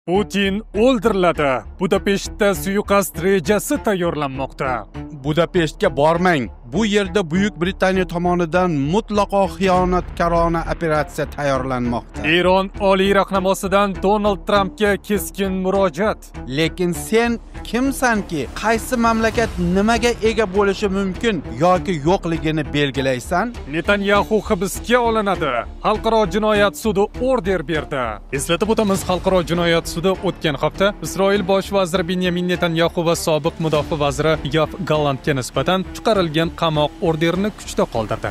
Putin o'ldiriladi. Budapeshtda suiqasd rejasi tayyorlanmoqda. Budapeshtga bormang. Bu yerda Buyuk Britaniya tomonidan mutlaqo xiyonatkorona operatsiya tayyorlanmoqda. Eron oliy rahnamosidan Donald Trampga keskin murojaat. Lekin sen kimsanki, qaysi mamlakat nimaga ega bo'lishi mumkin yoki yo'qligini belgilaysan? Netanyahu hibsga olinadi. Xalqaro jinoyat sudi order berdi. Eslatib o'tamiz, Xalqaro jinoyat sudi o'tgan hafta Isroil bosh vaziri Benyamin Netanyahu va sobiq mudofaa vaziri Yoav Gallantga nisbatan chiqarilgan qamoq orderini kuchda qoldirdi.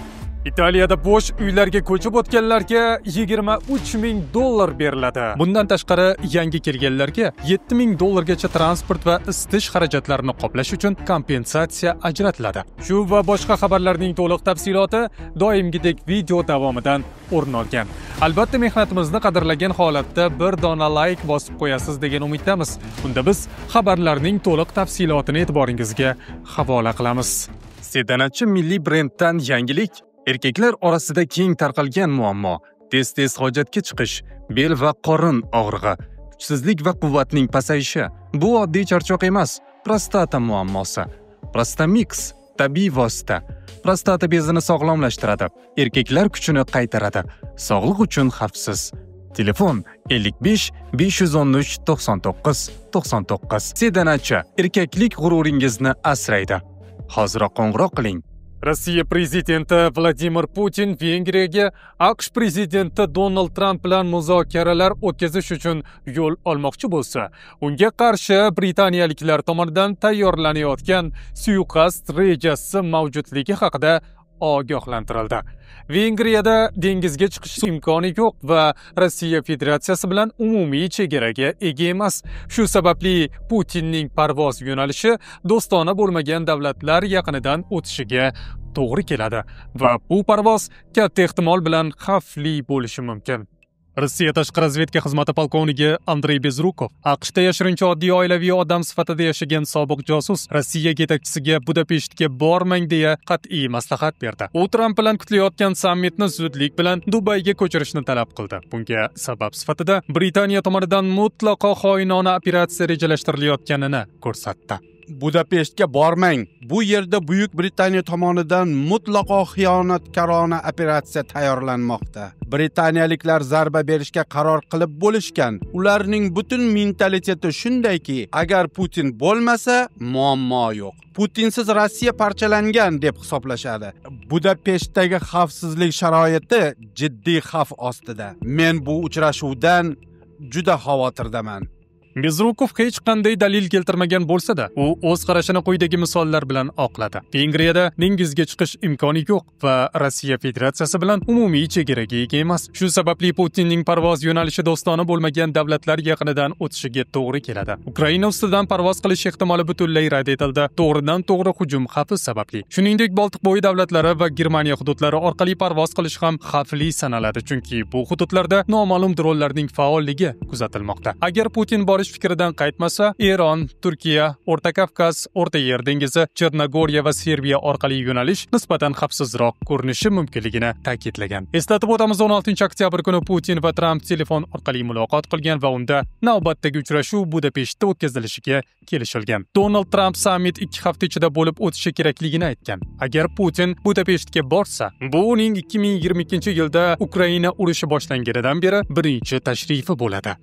Italiyada bo'sh uylarga ko'chib o'tganlarga $23,000 beriladi. Bundan tashqari, yangi kelganlarga $7,000 transport va isitish xarajatlarini qoplash uchun kompensatsiya ajratiladi. Shu va boshqa xabarlarning to'liq tafsiloti doimgidek video davomidan o'rin olgan. Albatta, mehnatimizni qadrlagan holatda bir dona like bosib qo'yasiz degan umiddamiz. Unda biz xabarlarning to'liq tafsilotini e'tiboringizga havola qilamiz. Sedanachi milliy brenddan yangilik. Erkaklar orasida keng tarqalgan muammo: tez-tez hojatga chiqish, bel va qorin og'rig'i, kuchsizlik va quvvatning pasayishi. Bu oddiy charchoq emas, prostata muammosi. Prostamix tabiiy vosita. Prostata bezini sog'lomlashtiradi, erkaklar kuchini qaytaradi, sog'liq uchun xavfsiz. Telefon 55 513 99 99. Sedanachi erkaklik g'ururingizni asraydi. Hoziroq qo'ng'iroq qiling. Rossiya prezidenti Vladimir Putin Vengriyaga AQSh prezidenti Donald Tramp bilan muzokaralar o'tkazish uchun yo'l olmoqchi bo'lsa, unga qarshi britaniyaliklar tomonidan tayyorlanayotgan suiqasd rejasi mavjudligi haqida ogohlantirildi. Vengriyada dengizga chiqish imkoni yo'q va Rossiya Federatsiyasi bilan umumiy chegaraga ega emas. Shu sababli Putinning parvoz yo'nalishi do'stona bo'lmagan davlatlar yaqinidan o'tishiga to'g'ri keladi va bu parvoz katta ehtimol bilan xavfli bo'lishi mumkin. Rossiya tashqi razvedka xizmati polkovniki Andrey Bezrukov AQShda yashirincha oddiy oilaviy odam sifatida yashagan sobiq josus Rossiya yetakchisiga Budapeshtga bormang deya qat'iy maslahat berdi. U Tramp bilan kutilayotgan sammitni zudlik bilan Dubayga ko'chirishni talab qildi. Bunga sabab sifatida Britaniya tomonidan mutlaqo xoinona operatsiya rejalashtirilayotganini ko'rsatdi. Budapeshtga bormang. Bu yerda Buyuk Britaniya tomonidan mutlaqo xiyonatkorona operatsiya tayyorlanmoqda. Britaniyaliklar zarba berishga qaror qilib bo'lishgan. Ularning butun mentaliteti shundayki, agar Putin bo'lmasa, muammo yo'q. Putinsiz Rossiya parchalangan deb hisoblashadi. Budapeshtdagi xavfsizlik sharoiti jiddiy xavf ostida. Men bu uchrashuvdan juda xavotirdaman. Bezrukov hech qanday dalil keltirmagan bo'lsa-da, u o'z qarashini quyidagi misollar bilan oqladi. Vengriyada dengizga chiqish imkoni yo'q va Rossiya Federatsiyasi bilan umumiy chegaraga ega emas. Shu sababli Putinning parvoz yo'nalishi do'stona bo'lmagan davlatlar yaqinidan o'tishiga to'g'ri keladi. Ukraina ustidan parvoz qilish ehtimoli butunlay rad etildi, to'g'ridan-to'g'ri hujum xavfi sababli. Shuningdek, Boltiqbo'yi davlatlari va Germaniya hududlari orqali parvoz qilish ham xavfli sanaladi, chunki bu hududlarda noma'lum dronlarning faolligi kuzatilmoqda. Agar Putin fikridan qaytmasa, Eron, Turkiya, O'rta Kavkaz, O'rta Yer dengizi, Chernogoriya va Serbiya orqali yo'nalish nisbatan xavfsizroq ko'rinishi mumkinligini ta'kidlagan. Eslatib o'tamiz, 16 oktyabr kuni Putin va Tramp telefon orqali muloqot qilgan va unda navbatdagi uchrashuv Budapeshtda o'tkazilishiga kelishilgan. Donald Tramp sammit 2 hafta ichida bo'lib o'tishi kerakligini aytgan. Agar Putin Budapeshtga borsa, bu uning 2022-yilda Ukraina urushi boshlanganidan beri birinchi tashrifi bo'ladi.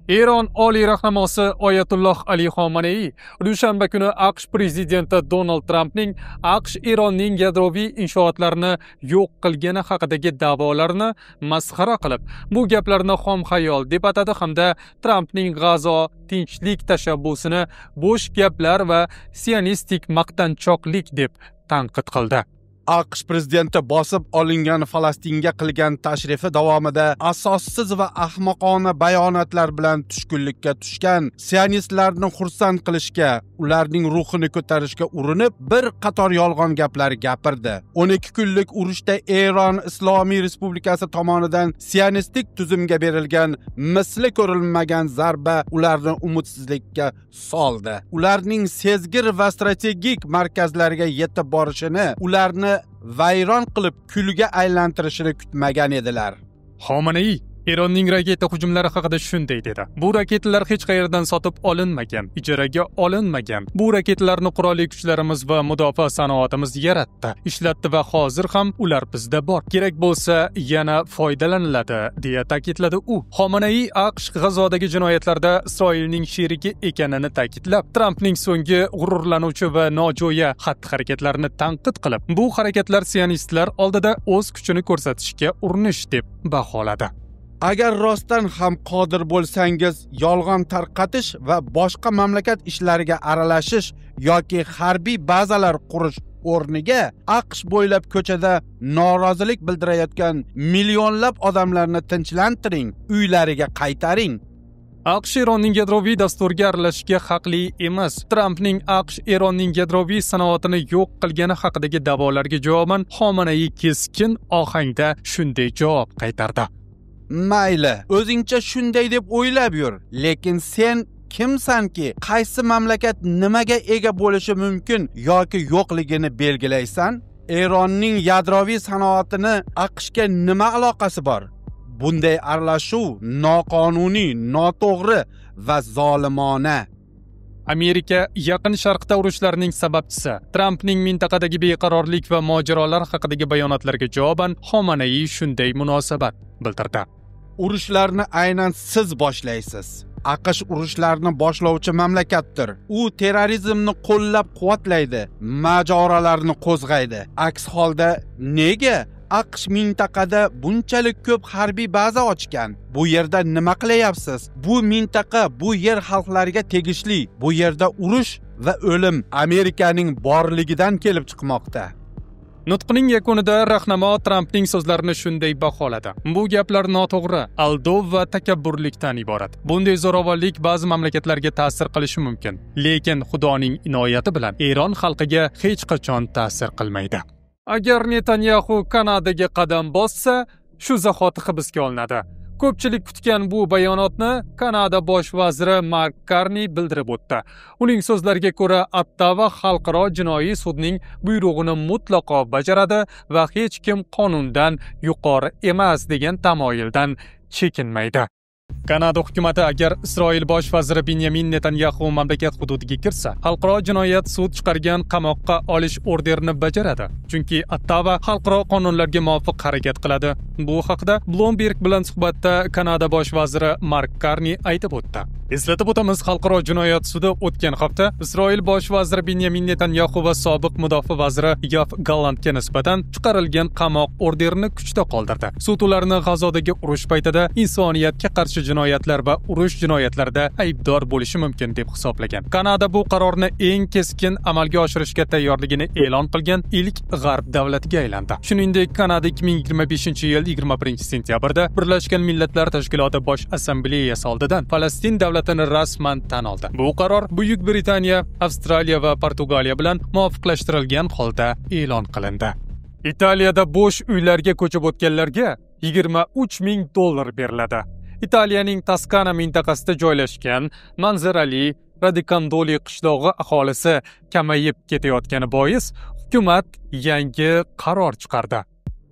Eron oliy rahnamosi Oyatulloh Ali Xomanaiy dushanba kuni AQSh prezidenti Donald Trampning AQSh Eronning yadroviy inshootlarini yo'q qilgani haqidagi da'volarni masxara qilib, bu gaplarni xom xayol deb atadi hamda Trampning G'azo tinchlik tashabbusini bo'sh gaplar va sionistik maqtanchoqlik deb tanqid qildi. AQSh prezidenti bosib olingan Falastinga qilgan tashrifi davomida asossiz va ahmoqona bayonotlar bilan tushkunlikka tushgan sionistlarni xursand qilishga, ularning ruhini ko'tarishga urinib, bir qator yolg'on gaplar gapirdi. 12 kunlik urushda Eron Islomiy Respublikasi tomonidan sionistik tuzumga berilgan misli ko'rilmagan zarba ularni umidsizlikka soldi. Ularning sezgir va strategik markazlariga yetib borishini, ularni vayron qilib kulga aylantirishini kutmagan edilar. Xomanaiy Eronning raketa hujumlari haqida shunday dedi. Bu raketalar hech qayerdan sotib olinmagan, ijaraga olinmagan. Bu raketalarni qurolli kuchlarimiz va mudofaa sanoatimiz yaratdi, ishlatdi va hozir ham ular bizda bor. Kerak bo'lsa, yana foydalaniladi, deya ta'kidladi u. Xomenei AQSh G'azodagi jinoyatlarda Isroilning sherigi ekanini ta'kidlab, Trampning so'nggi g'ururlanuvchi va nojo'ya xatti-harakatlarini tanqid qilib, bu harakatlar sionistlar oldida o'z kuchini ko'rsatishga urinish deb baholadi. Agar rostdan ham qodir bo'lsangiz, yolg'on tarqatish va boshqa mamlakat ishlariga aralashish yoki harbiy bazalar qurish o'rniga AQSh bo'ylab ko'chada norozilik bildirayotgan millionlab odamlarni tinchlantiring, uylariga qaytaring. AQSh Eronning yadroviy dasturiga aralashishga haqli emas. Trampning AQSh Eronning yadroviy sanoatini yo'q qilgani haqidagi da'volarga javoban Xomenei keskin ohangda shunday javob qaytardi. Mayli, o'zingcha shunday deb o'ylab yur, lekin sen kimsanki, qaysi mamlakat nimaga ega bo'lishi mumkin yoki yo'qligini belgilaysan? Eronning yadroviy sanoatini AQShga nima aloqasi bor? Bunday aralashuv noqonuniy, noto'g'ri va zolimona. Amerika Yaqin Sharqda urushlarning sababchisi. Trampning mintaqadagi beqarorlik va mojarolar haqidagi bayonotlariga javoban Xomenei shunday munosabat bildirdi. Urushlarni aynan siz boshlaysiz. AQSh urushlarni boshlovchi mamlakatdir. U terrorizmni qo'llab-quvvatlaydi, mojarolarni qo'zg'aydi. Aks holda nega AQSh mintaqada bunchalik ko'p harbiy baza ochgan? Bu yerda nima qilyapsiz? Bu mintaqa bu yer xalqlariga tegishli. Bu yerda urush va o'lim Amerikaning borligidan kelib chiqmoqda. Nutqining yakunida rahnamo Trampning so'zlarini shunday baholadi. Bu gaplar noto'g'ri, aldov va takabburlikdan iborat. Bunday zo'ravonlik ba'zi mamlakatlarga ta'sir qilishi mumkin, lekin Xudoning inoyati bilan Eron xalqiga hech qachon ta'sir qilmaydi. Agar Netanyahu Kanadaga qadam bossa, shu zahoti hibsga olinadi. Ko'pchilik kutgan bu bayonotni Kanada bosh vaziri Mark Karni bildirib o'tdi. Uning so'zlariga ko'ra, Ottawa xalqaro jinoiy sudning buyrug'ini mutlaqo bajaradi va hech kim qonundan yuqori emas degan tamoyildan chekinmaydi. Kanada hukumati agar Isroil bosh vaziri Benyamin Netanyahu mamlakat hududiga kirsa, xalqaro jinoyat sud chiqargan qamoqqa olish orderini bajaradi. Chunki Ottawa xalqaro qonunlarga muvofiq harakat qiladi. Bu haqda Bloomberg bilan suhbatda Kanada bosh vaziri Mark Karni aytib o'tdi. Eslatib o'tamiz, xalqaro jinoyat sudi o'tgan hafta Isroil bosh vaziri Benyamin Netanyahu va sobiq mudofaa vaziri Yoav Gallantga nisbatan chiqarilgan qamoq orderini kuchda qoldirdi. Sud ularni G'azodagi urush paytida insoniyatga qarshi jinoyatlar va urush jinoyatlarida aybdor bo'lishi mumkin deb hisoblagan. Kanada bu qarorni eng keskin amalga oshirishga tayyorligini e'lon qilgan ilk g'arb davlatiga aylandi. Shuningdek, Kanada 2025-yil 21-sentyabrda Birlashgan Millatlar Tashkiloti Bosh Assambleyasi oldidan Falastin davlatini rasman tan oldi. Bu qaror Buyuk Britaniya, Avstraliya va Portugaliya bilan muvofiqlashtirilgan holda e'lon qilindi. Italiyada bo'sh uylarga ko'chib o'tganlarga $23,000 beriladi. Italiyaning Toskana mintaqasida joylashgan manzarali Radicandoli qishlog'i aholisi kamayib ketayotgani bois hukumat yangi qaror chiqardi.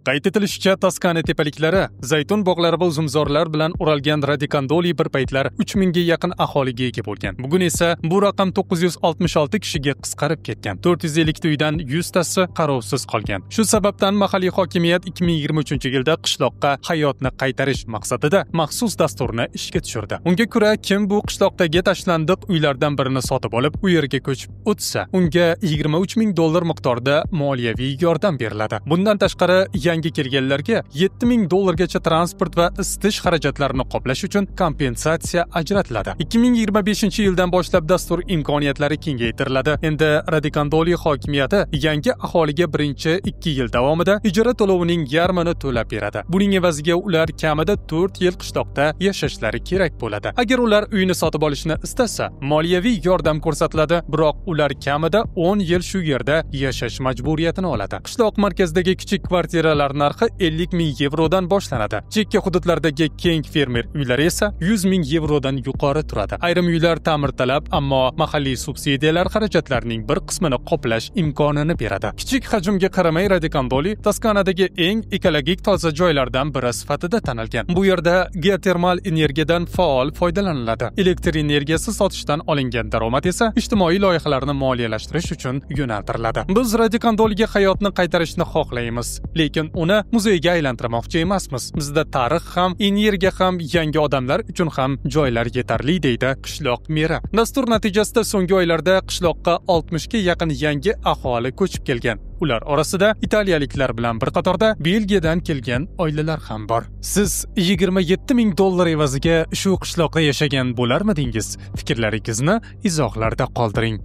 Qayd etilishicha, Toskana tepaliklari zaytun bog'lari va uzumzorlar bilan o'ralgan Radicandoli bir paytlar 3000 ga yaqin aholiga ega bo'lgan. Bugun esa bu raqam 966 kishiga qisqarib ketgan. 450 ta uydan 100 tasi qarovsiz qolgan. Shu sababdan mahalliy hokimiyat 2023-yilda qishloqqa hayotni qaytarish maqsadida maxsus dasturni ishga tushirdi. Unga ko'ra, kim bu qishloqdagi tashlandiq uylardan birini sotib olib, u yerga ko'chib o'tsa, unga $23,000 miqdorida moliyaviy yordam beriladi. Bundan tashqari, yangi kelganlarga $7,000 gacha transport va isitish xarajatlarini qoplash uchun kompensatsiya ajratiladi. 2025-yildan boshlab dastur imkoniyatlari kengaytiriladi. Endi Radicandoli hokimiyati yangi aholiga birinchi 2 yil davomida ijara to'lovining yarmini to'lab beradi. Buning evaziga ular kamida 4 yil qishloqda yashashlari kerak bo'ladi. Agar ular uyni sotib olishni istasa, moliyaviy yordam ko'rsatiladi, biroq ular kamida 10 yil shu yerda yashash majburiyatini oladi. Qishloq markazidagi kichik kvartiralar uylar narxi 50 ming yevrodan boshlanadi. Chekka hududlardagi keng fermer uylari esa 100 ming yevrodan yuqori turadi. Ayrim uylar ta'mirtalab, ammo mahalliy subsidiyalar xarajatlarining bir qismini qoplash imkonini beradi. Kichik hajmga qaramay Radicandoli Toskanadagi eng ekologik toza joylardan biri sifatida tanilgan. Bu yerda geotermal energiyadan faol foydalaniladi. Elektr energiyasi sotishdan olingan daromad esa ijtimoiy loyihalarni moliyalashtirish uchun yo'naltiriladi. Biz Radicandoliga hayotni qaytarishni xohlaymiz, lekin uni muzeyga aylantirmoqchi emasmiz. Bizda tarix ham, energiya ham, yangi odamlar uchun ham joylar yetarli, deydi qishloq meri. Dastur natijasida so'nggi oylarda qishloqqa 60 ga yaqin yangi aholi ko'chib kelgan. Ular orasida italiyaliklar bilan bir qatorda Belgiyadan kelgan oilalar ham bor. Siz 27 ming dollar evaziga shu qishloqda yashagan bo'larmidingiz? Fikrlaringizni izohlarda qoldiring.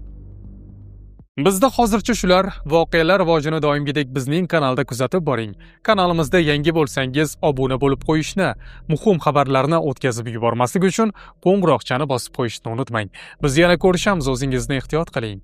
Bizda hozircha shular. Voqealar rivojini doimgidek bizning kanalda kuzatib boring. Kanalimizda yangi bo'lsangiz, obuna bo'lib qo'yishni, muhim xabarlarni o'tkazib yubormaslik uchun qo'ng'iroqchani bosib qo'yishni unutmang. Biz yana ko'rishamiz, o'zingizni ehtiyot qiling.